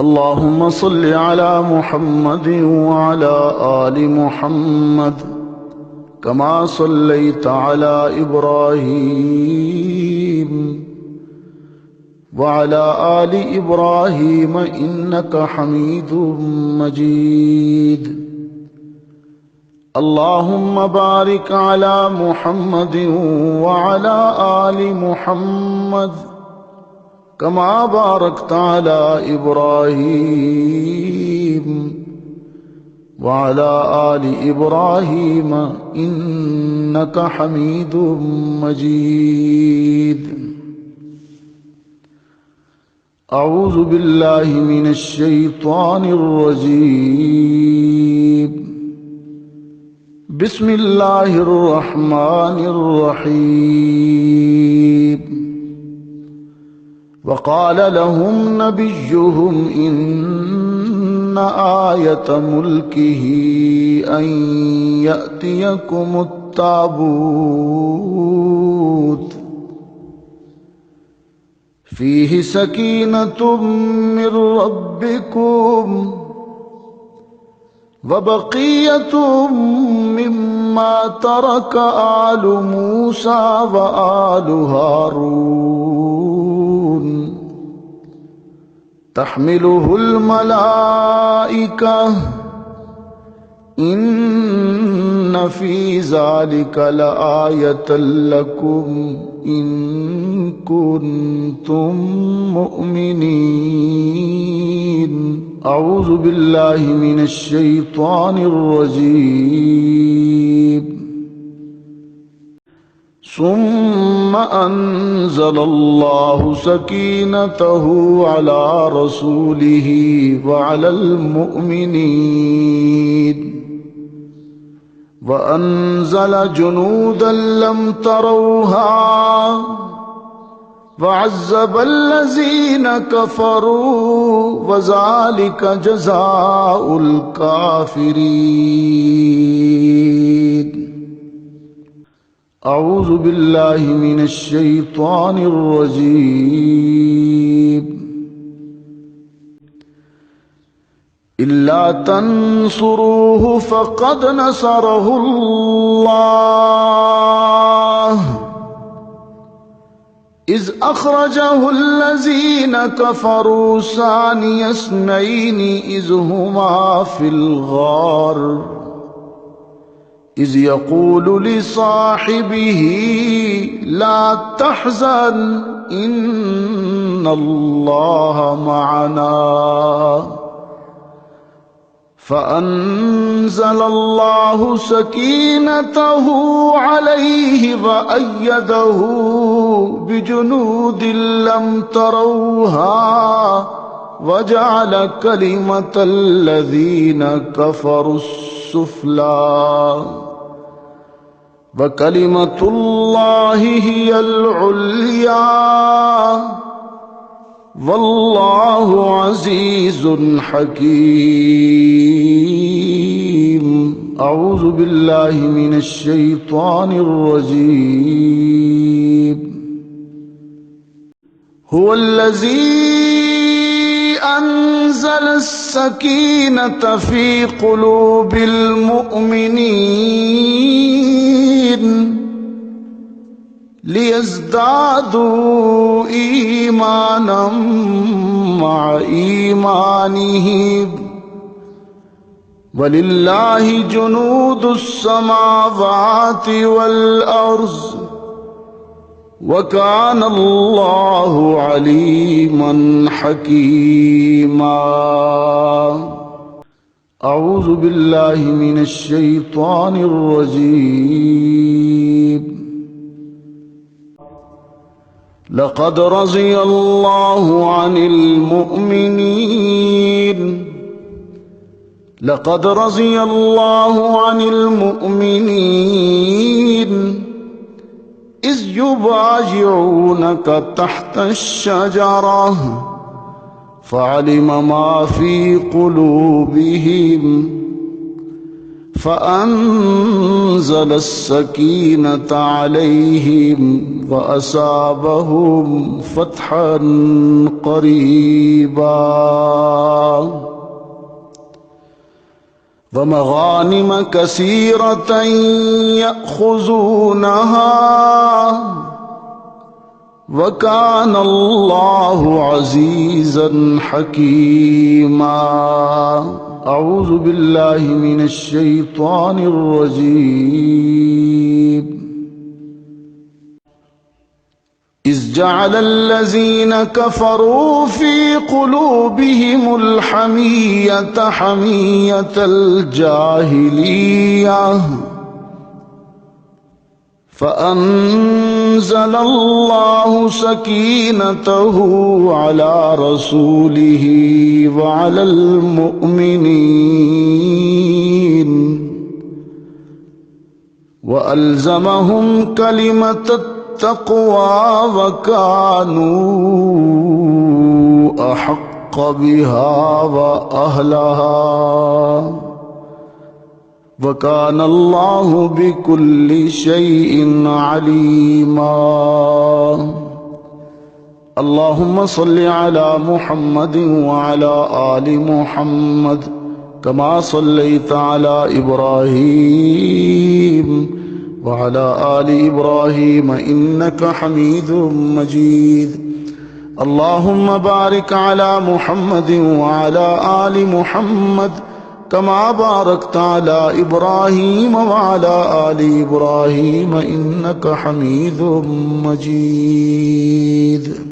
اللهم صل على محمد وعلى آل محمد كما صليت على إبراهيم وعلى آل إبراهيم إنك حميد مجيد. اللهم بارك على محمد وعلى آل محمد كما باركت على إبراهيم وعلى آل إبراهيم إنك حميد مجيد. أعوذ بالله من الشيطان الرجيم. بسم الله الرحمن الرحيم. وقال لهم نبيهم إن آية ملكه أن يأتيكم التابوت فيه سكينة من ربكم وبقية مما ترك آل موسى وآل هارون تحمله الملائكة إن في ذلك لآية لكم إن كنتم مؤمنين. أعوذ بالله من الشيطان الرجيم. ثم أنزل الله سكينته على رسوله وعلى المؤمنين وأنزل جنودا لم تروها وعذب الذين كفروا وذلك جزاء الكافرين. أعوذ بالله من الشيطان الرجيم. إلا تنصروه فقد نصره الله إذ أخرجه الذين كفروا ثاني اثنين إذ هما في الغار إذ يقول لصاحبه لا تحزن إن الله معنا فأنزل الله سكينته عليه وأيده بجنود لم تروها وجعل كلمة الذين كفروا السفلى وكلمة الله هي العليا والله عزيز حكيم. أعوذ بالله من الشيطان الرجيم. هو الذي أنزل السكينة في قلوب المؤمنين ليزدادوا إيمانا مع إيمانهم ولله جنود السماوات والأرض وكان الله عليما حكيما. أعوذ بالله من الشيطان الرجيم. لقد رضي الله عن المؤمنين إذ يبايعونك تحت الشجرة فعلم ما في قلوبهم فأنزل السكينة عليهم وأصابهم فتحا قريبا ومغانم كثيرة يأخذونها وكان الله عزيزا حكيما. أعوذ بالله من الشيطان الرجيم. إذ جعل الذين كفروا في قلوبهم الحمية حمية الجاهلية فأنزل الله سكينته على رسوله وعلى المؤمنين وألزمهم كلمة التقوى وكانوا أحق بها وأهلها وكان الله بكل شيء عليما. اللهم صل على محمد وعلى آل محمد كما صليت على إبراهيم وعلى آل إبراهيم إنك حميد مجيد. اللهم بارك على محمد وعلى آل محمد كما باركت على إبراهيم وعلى آل إبراهيم إنك حميد مجيد.